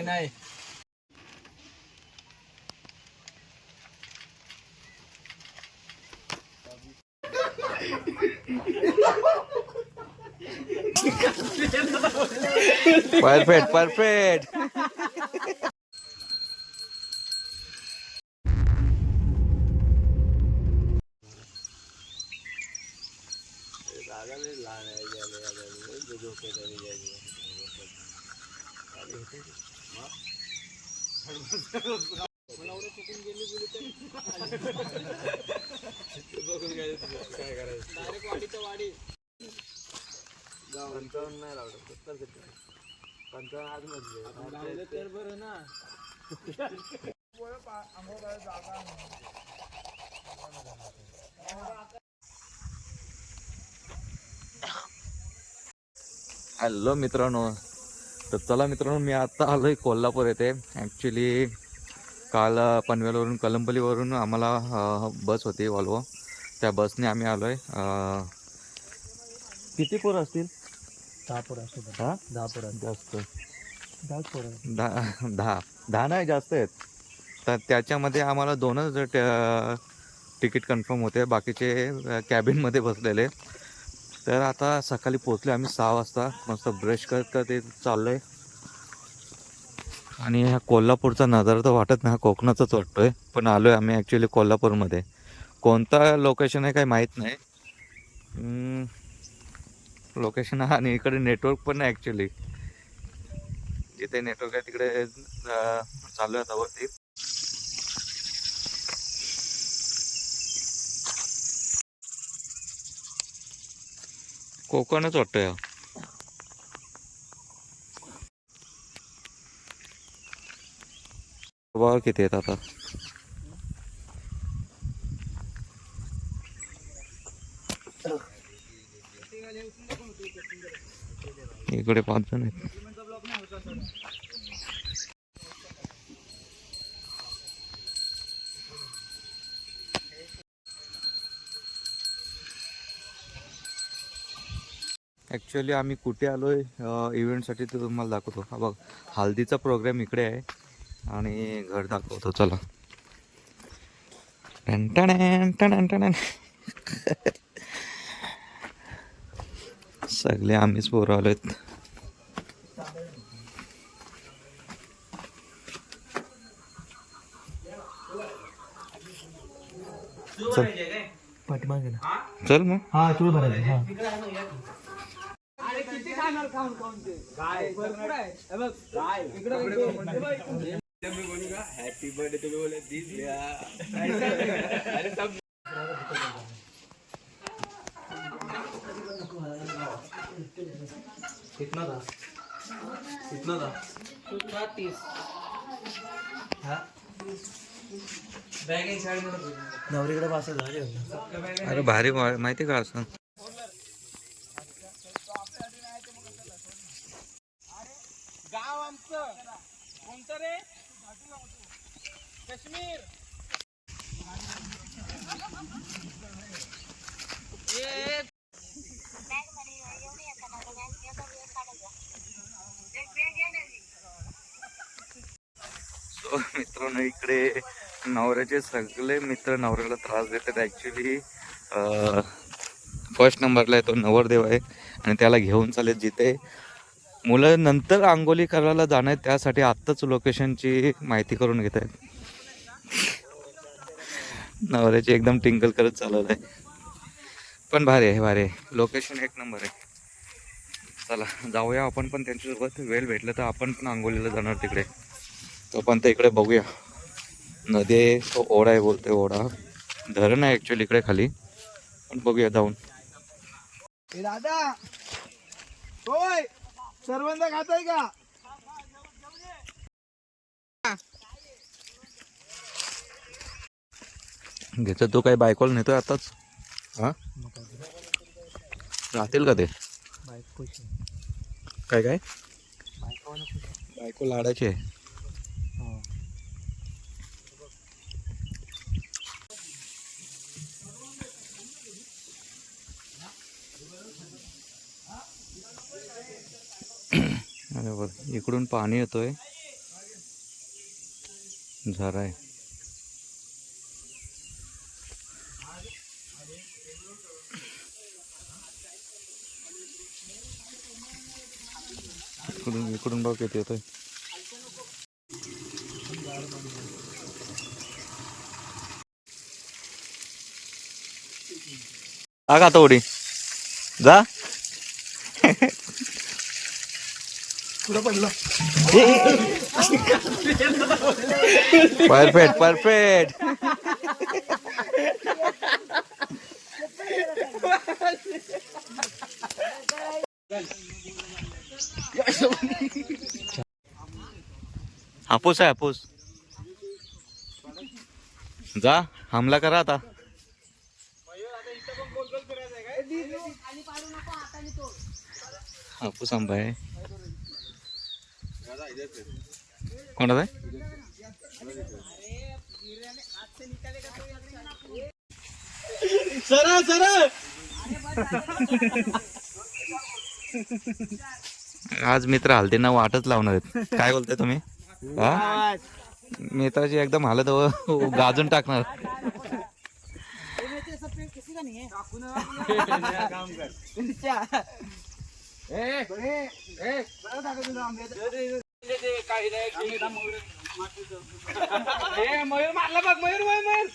नाही. Perfect perfect. काय करायचं डायरेक्ट वाडीच्या वाडी पंचावन्न नाही लावलं 70 पंचावन्न आज मधले तर बरं ना. हॅलो मित्रांनो, तर चला मित्रांनो, मी आता आलो आहे कोल्हापूर येथे. ॲक्च्युली काल पनवेलवरून कलंबलीवरून आम्हाला बस होती वॉल्वो, त्या बसने आम्ही आलो आहे. किती पोरं असतील? 10 पोरं असतील. 10 पोरं जास्त 10 पोरं 10 नाही जास्त आहेत. तर त्याच्यामध्ये आम्हाला 2च तिकीट कन्फर्म होते, बाकीचे कॅबिनमध्ये बसलेले. तर आता सकाळी पोचले आम्ही 6 वाजता. मस्त ब्रश करत ते चाललो आहे. आणि ह्या कोल्हापूरचा नजारा तर वाटत नाही, हा कोकणाचाच वाटतो आहे. पण आलो आहे आम्ही ॲक्च्युली कोल्हापूरमध्ये. कोणता लोकेशन आहे काही माहीत नाही. लोकेशन आणि इकडे नेटवर्क पण नाही ॲक्च्युली. जिथे नेटवर्क आहे तिकडे चालू आहे आता वरती. कोकणच वाटतं या. बघा किती आहेत आता. इकडे 5 जण आहेत. ॲक्च्युली आम्ही कुठे आलो आहे इव्हेंटसाठी ते तुम्हाला दाखवतो. हा बघ, हल्दीचा प्रोग्राम इकडे आहे आणि घर दाखवतो चला. सगळे आम्हीच पोरं आलो आहेत. पाठीमागे चल मग. हा चूळ भरायचं. अरे किती खाणार खाऊन खाऊन ते काय भरपूर आहे. हे बघ काय इकडे हॅपी बर्थडे तुम्ही बोले दीदी अरे सब कितना था 30 हां बॅग साइड मध्ये नवरीकडे पास झाले. अरे भारी माहिती का असं. गाव आमचं कोणतं रे? काश्मीर. सो मित्रांनो, इकडे नवऱ्याचे सगळे मित्र नवऱ्याला त्रास देतात. ॲक्च्युली फर्स्ट नंबरला आहे तो नवरदेव आहे आणि त्याला घेऊन चालेल जिथे मुलं नंतर आंघोळी करायला जाणार आहेत त्यासाठी आत्ताच लोकेशनची माहिती करून घेत आहेत. नवऱ्याची एकदम टिंकल करत चालवत आहे. पण भारी आहे, भारी आहे, लोकेशन 1 नंबर आहे. चला जाऊया आपण पण त्यांच्यासोबत. वेळ भेटलं तर आपण पण आंघोळीला जाणार तिकडे. तो पण तर इकडे बघूया. नदी आहे, तो ओढा आहे बोलते. ओढा धरण आहे ॲक्च्युली इकडे खाली, पण बघूया जाऊन. दादा होय सर्वंदा खाताय का? घेतो तो काही बायकोला नेतोय आताच. हां राहतील का ते? काय काय बायको लाडाची आहे. अरे बघ, इकडून पाणी येतोय झरा आहे. इकडून बघ किती येतोय. का आता उडी जा. Perfect perfect. हापूस आहे हापूस. जा हमला करा आता. हापूस आंबा आहे. कोणाचा आहे? सरळ सरळ. आज मित्र हलतींना वाटच लावणार आहेत. काय बोलताय तुम्ही? हा मित्राची एकदम हालत गाजून टाकणार. मयूर मारला बघ. मयूर मयूर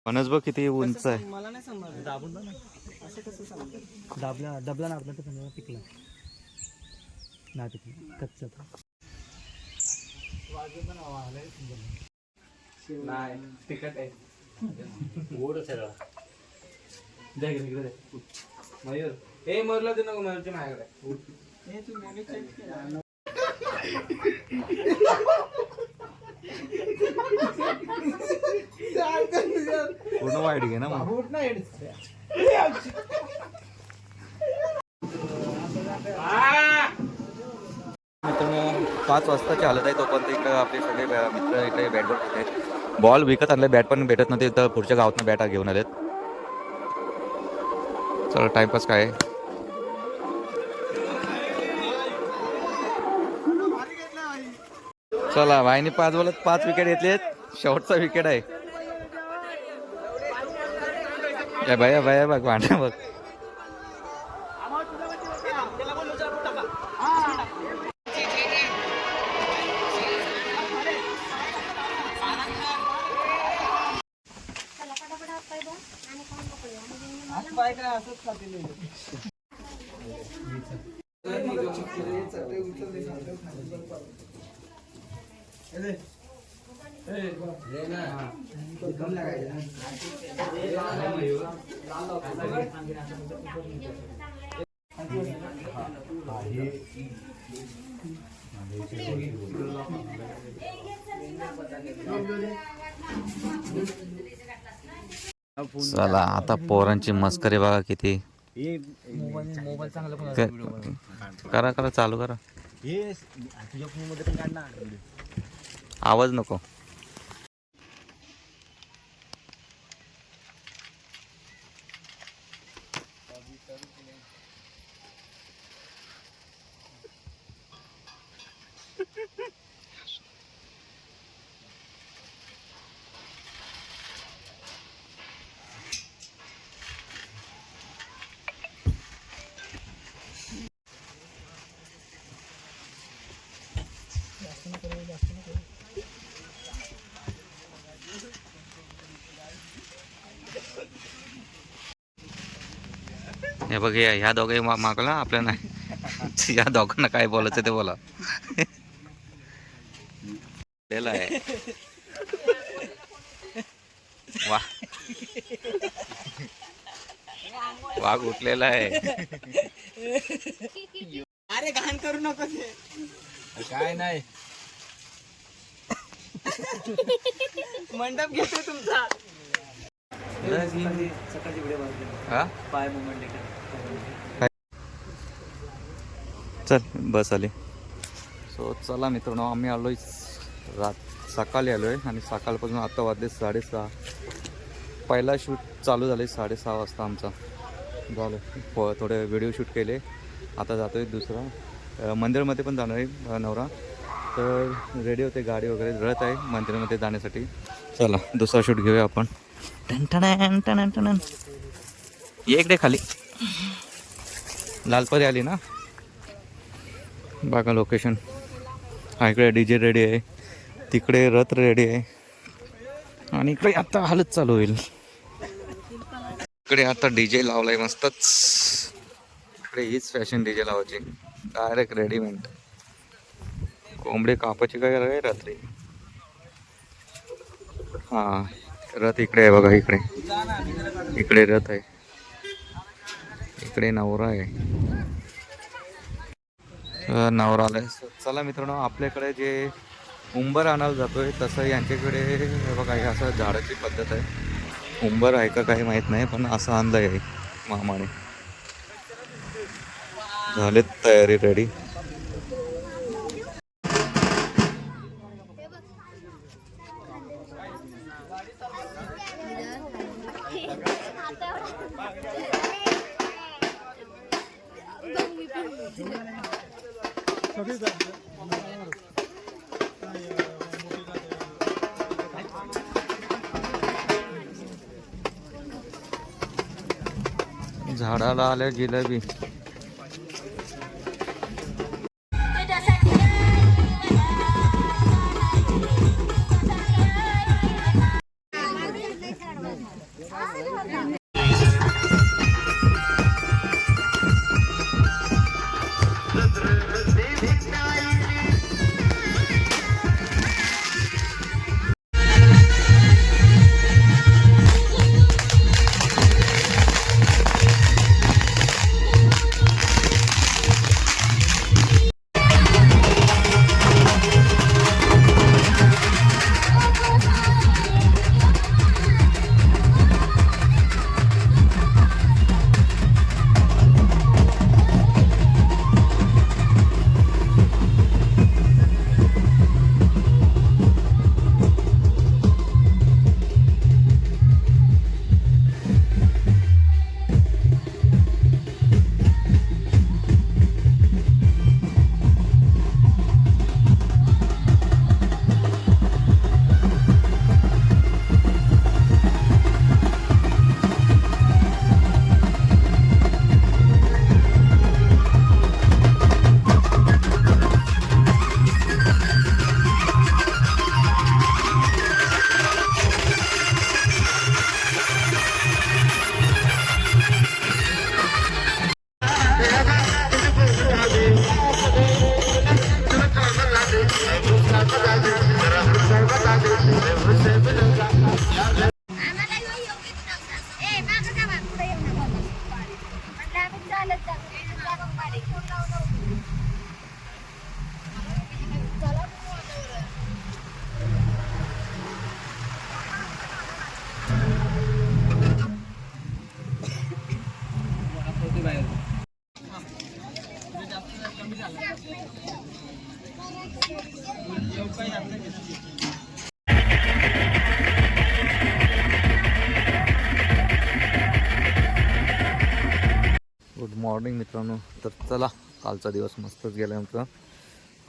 फणस बघ किती उंच आहे. मला नाही समजलं. दाबून ना असं कसं समजलं. दाबला दबला ना तर पण पिकला नाही. पिकला कच्चा नाही. तिखट आहे. गोड सगळं. मयूर हे मयूरला दे नको. मयूरच्या माझ्याकडे. पूर्ण वाईट घे ना मग. मित्रांनो 5 वाजताची हालत आहे. तोपर्यंत इकडे आपले सगळे मित्र इकडे बॅट बॉल खेळत आहेत. बॉल विकत आणले. बॅट पण भेटत नव्हते तर पुढच्या गावातनं बॅट घेऊन आलेत. चला टाइमपास काय आहे. चला भाईने 5 बॉलात 5 विकेट घेतलेत. शेवटचा विकेट आहे. या भैया भैया बघ भांड्या बघ. चला आता पोरांची मस्करी बघा किती. करा करा चालू करा. आवाज नको. हे बघ ह्या दोघे मागला आपल्या नाही. या दोघांना काय बोलायचं ते बोला. आहे वा वाघ उठलेला आहे. अरे घाण करू नको. काय नाही. मंडप घेतो तुमचा. सकाळची व्हिडिओ पाय मुवमेंट. चल बस आली. सो चला मित्रांनो आम्ही आलोय सकाळी आलोय आणि सकाळपासून आता वाजले 6:30. पहिला शूट चालू झाले 6:30 वाजता आमचा झालं. थोडे व्हिडिओ शूट केले आता जातोय दुसरा मंदिरामध्ये पण जाणार आहे नवरा, तर रेडी होते, गाडी वगैरे रळत आहे मंदिरामध्ये जाण्यासाठी. चला दुसरा शूट घेऊया आपण. टन टन टन. ये इकडे खाली, लालपरी आली ना बघा लोकेशन. हा इकडे DJ रेडी आहे, तिकडे रथ रेडी आहे, आणि इकडे आता हालत चालू होईल. इकडे आता DJ लावलाय मस्तच. इकडे हीच फॅशन DJ लावायची, डायरेक्ट रेडीमेड. कोंबडे कापायचे काय रे रात्री. हा रथ इकडे आहे बघा, इकडे रथ आहे, इकडे नवरा आहे. नवरा आलाय. चला मित्रांनो, आपल्याकडे जे उंबर आणायला जातोय तसं यांच्याकडे हे बघा, हे असं झाडाची पद्धत आहे. उंबर आहे का काही माहीत नाही, पण असं आणलंय आहे मामाने. झालेत तयारी रेडी. झाडाला आल्या जिलेबी. गुड मॉर्निंग मित्रांनो. तर चला, कालचा दिवस मस्तच गेला आमचा.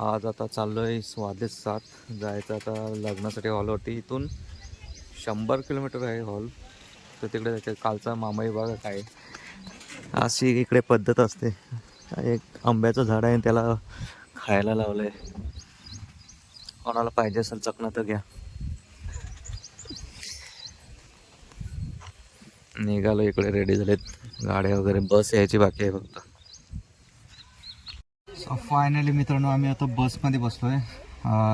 आज आता चाललो आहे 7:15 जायचं आता लग्नासाठी हॉलवरती. इथून 100 किलोमीटर आहे हॉल, तर तिकडे जायचं. कालचा मामाई बघा काय अशी इकडे पद्धत असते. एक आंब्याचं झाड आहे, त्याला खायला लावलं आहे. कोणाला पाहिजे असेल चकना तर घ्या. निघालो, इकडे रेडी झालेत गाड्या वगैरे, बस यायची बाकी आहे फक्त. सो फायनली मित्रांनो, आम्ही आता बसमध्ये बसलो आहे.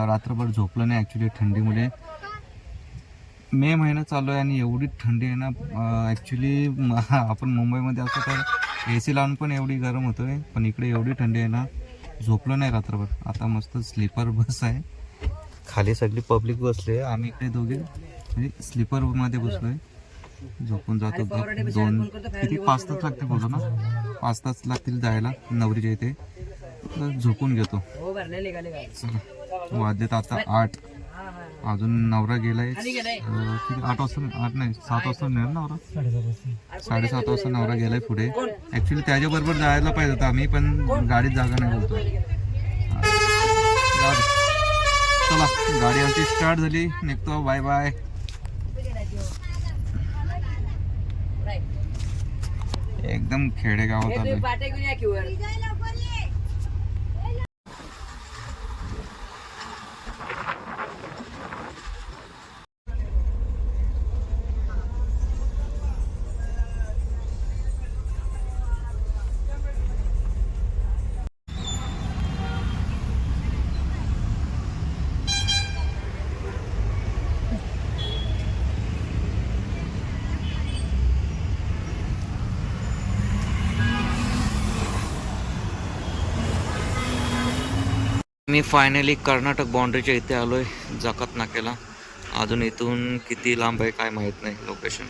रात्रभर झोपलो नाही ॲक्च्युली थंडीमुळे. मे महिना चालू आहे आणि एवढी थंडी आहे ना. ॲक्च्युली आपण मुंबईमध्ये असतो तर AC लावून पण एवढी गरम होतो आहे, पण इकडे एवढी थंडी आहे ना, झोपलो नाही रात्रभर. आता मस्त स्लीपर बस आहे, खाली सगळी पब्लिक बसली आहे, आम्ही इकडे दोघे म्हणजे स्लीपरमध्ये बसलो आहे. झोपून जातो. 5 तास लागते बोलतो ना, 5 तास लागतील जायला नवरीच्या इथे. झोपून घेतो. वाजलेत आता 8. अजून नवरा गेलाय 8 वाजता, 8 नाही 7 वाजता नेणार नवरा, 7:30 वाजता नवरा गेलाय पुढे. ॲक्च्युली त्याच्याबरोबर जायला पाहिजे होतं आम्ही, पण गाडीत जागा नाही बोलतो. चला गाडी आमची स्टार्ट झाली, निघतो. Bye bye. एकदम खेडेगावात आलोय. मी फायनली कर्नाटक बाउंड्रीच्या इथे आलोय, जकात नाक्याला. अजून इथून किती लांब आहे काय माहित नाही लोकेशन.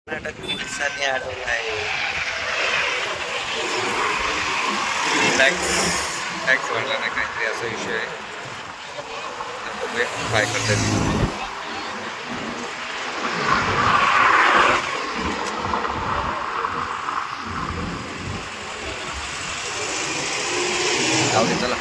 कर्नाटक पोलिसांनी अडवलं आहे. टॅक्स वाढला नाही काहीतरी असा विषय आहे. काय करतात जाऊ दे. चला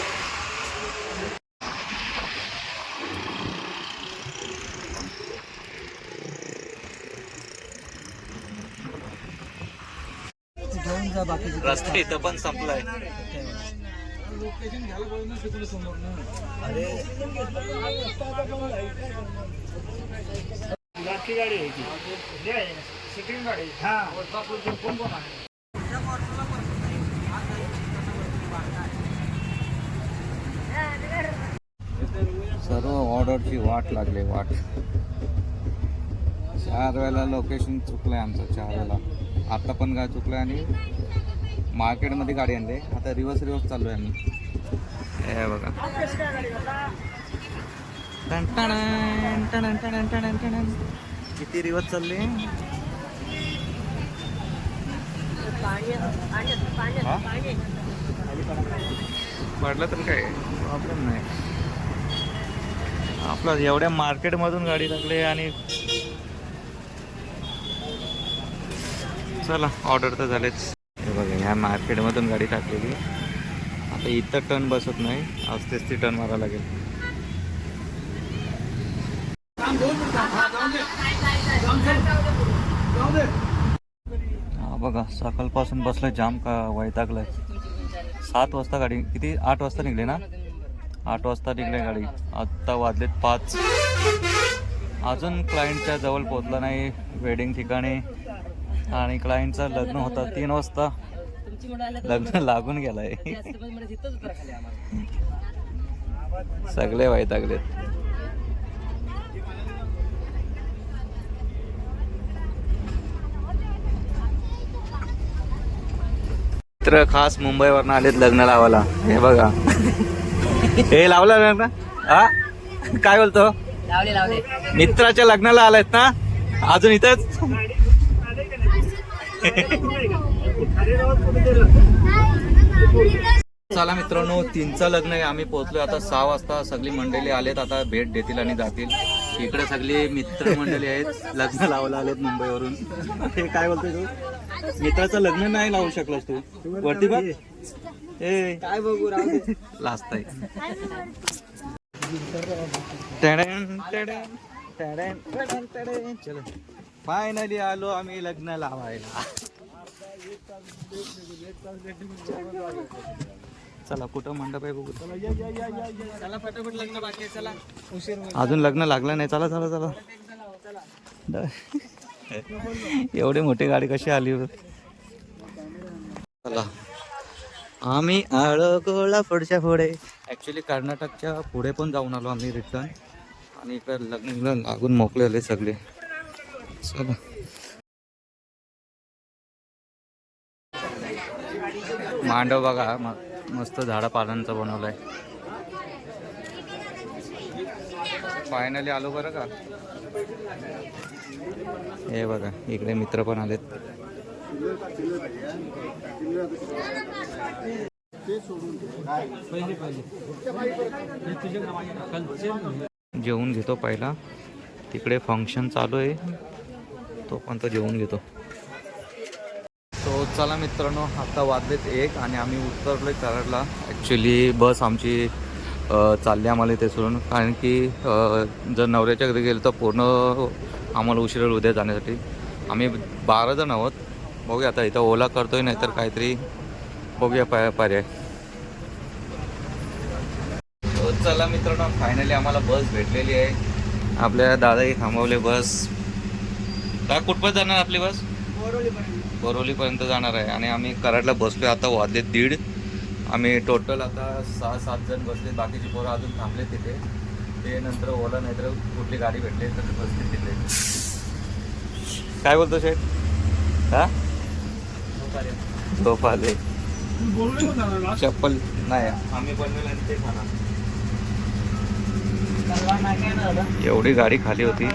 रस्ता इथं पण संपलाय. लोकेशन घ्यायला पाहिजे तिकडे समोर ना. अरे गाडी आहे की सिटिंग गाडी. हा कोण कोण आहे. सर्व ऑर्डरची वाट लागली. 4 वेळेला लोकेशन चुकलंय आमचं. 4 वेळेला. आता पण काय चुकलं आणि मार्केटमध्ये गाडी आणली. आता रिवर्स चाललोय आम्ही. हे बघा किती रिवर्स चालले. पडलं तर काय प्रॉब्लेम नाही. आपलं एवढ्या मार्केटमधून गाडी लागली आणि चला ऑर्डर तर झालेच. हे बघा ह्या मार्केटमधून गाडी टाकलेली. आता इथं टर्न बसत नाही, असतेच ती टर्न मारावं लागेल. हा बघा सकाळपासून बसलं जाम का वैतागलाय. 7 वाजता गाडी, किती 8 वाजता निघले ना, 8 वाजता निघले गाडी. आत्ता वाजलेत 5. अजून क्लायंटच्या जवळ पोहोचला नाही वेडिंग ठिकाणी. आणि क्लायंटचं लग्न होता 3 वाजता. लग्न लागून गेलाय. सगळे वैतागलेत. मित्र खास मुंबईवरनं आलेत लग्न लावायला. हे बघा हे लावलं लग्न. हा काय बोलतो. लावले मित्राच्या लग्नाला आलायत ना अजून इथंच. चला मित्रांनो 3चं लग्न आहे. आम्ही पोहोचलोय आता 6 वाजता. सगळी मंडळी आलेत, आता भेट देतील आणि जातील. इकडे सगळी मित्र मंडळी आहेत, लग्न लावायला आलेत मुंबईवरून. हे काय बोलतोय तू. मित्राचं लग्न नाही लावू शकलास तू वरती बघ. ए काय बघू लास्ट आहे. चलो फायनली आलो आम्ही लग्न लावायला. चला कुठं मंडप आहे बघू. चला फटाफट लग्न बाकी आहे. चला उशीर अजून लग्न लागलं नाही. चला चला चला. एवढी मोठी गाडी कशी आली. चला आम्ही आलो गोळा पुढच्या पुढे. ॲक्च्युली कर्नाटकच्या पुढे पण जाऊन आलो आम्ही रिटर्न. आणि इकडे लग्न लागून मोकळे आले सगळे. चला मांडव बघा मस्त झाडा पानांचा बनवलाय. फायनली आलो बरं का. हे बघा इकडे मित्र पण आलेत. जेवून घेतो पहिला. तिकडे फंक्शन चालू आहे तो पण तो जेवून घेतो. तो चला मित्रांनो, आता वाजलेत 1 आणि आम्ही उतरलोय कराडला. ॲक्च्युली बस आमची चालली आम्हाला इथे सोडून, कारण की जर नवऱ्याच्या घरी गेलं तर पूर्ण आम्हाला उशीर होईल उद्या जाण्यासाठी. आम्ही 12 जण आहोत. बघूया आता इथं ओला करतोय नाही तर काहीतरी बघूया पर्याय. चला मित्रांनो, फायनली आम्हाला बस भेटलेली आहे. आपल्या दादाही थांबवले बस. काय कुठपर्यंत जाणार आपली बस? बोरिवलीपर्यंत जाणार आहे आणि आम्ही कराडला बसलो. आता वाजले 1:30. आम्ही टोटल आता 6-7 जण बसले. बाकीची पोरं अजून थांबले तिथे. ते नंतर ओला नाही तर कुठली गाडी भेटली तर बसले तिथे. काय बोलतो शेठ? हा झोप आले. चप्पल नाही आम्ही बनवेल आणि ते खाणार. एवढी गाडी खाली होती.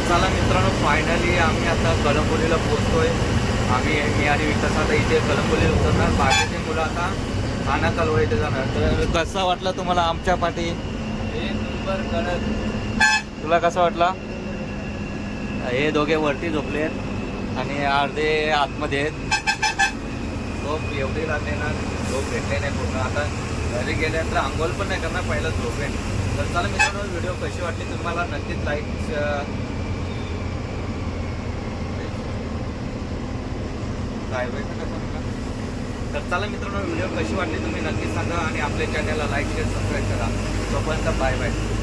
चला मित्रांनो, फायनली आम्ही आता कळंबोलीला पोहोचतोय. मी आणि विकास आता इथे कळंबोलीला उतरणार. बाकीचे मुलं आता खाना कालवा इथे जाणार. तर कसा वाटला तुम्हाला आमच्या पाठी? एक नंबर कडक. तुला कसा वाटला? हे दोघे वरती झोपलेत आणि अर्धे आतमध्ये आहेत. झोप एवढी लागली ना, झोप भेटले नाही पूर्ण. आता घरी गेल्यानंतर आंघोळ पण नाही करणार, पहिलं झोपेन. तर चला मित्रांनो, व्हिडिओ कशी वाटली तुम्हाला नक्कीच लाईक तर चला मित्रांनो, व्हिडिओ कशी वाटली तुम्ही नक्कीच सांगा आणि आपल्या चॅनलला लाईक शेअर सबस्क्राईब करा. तोपर्यंत बाय बाय.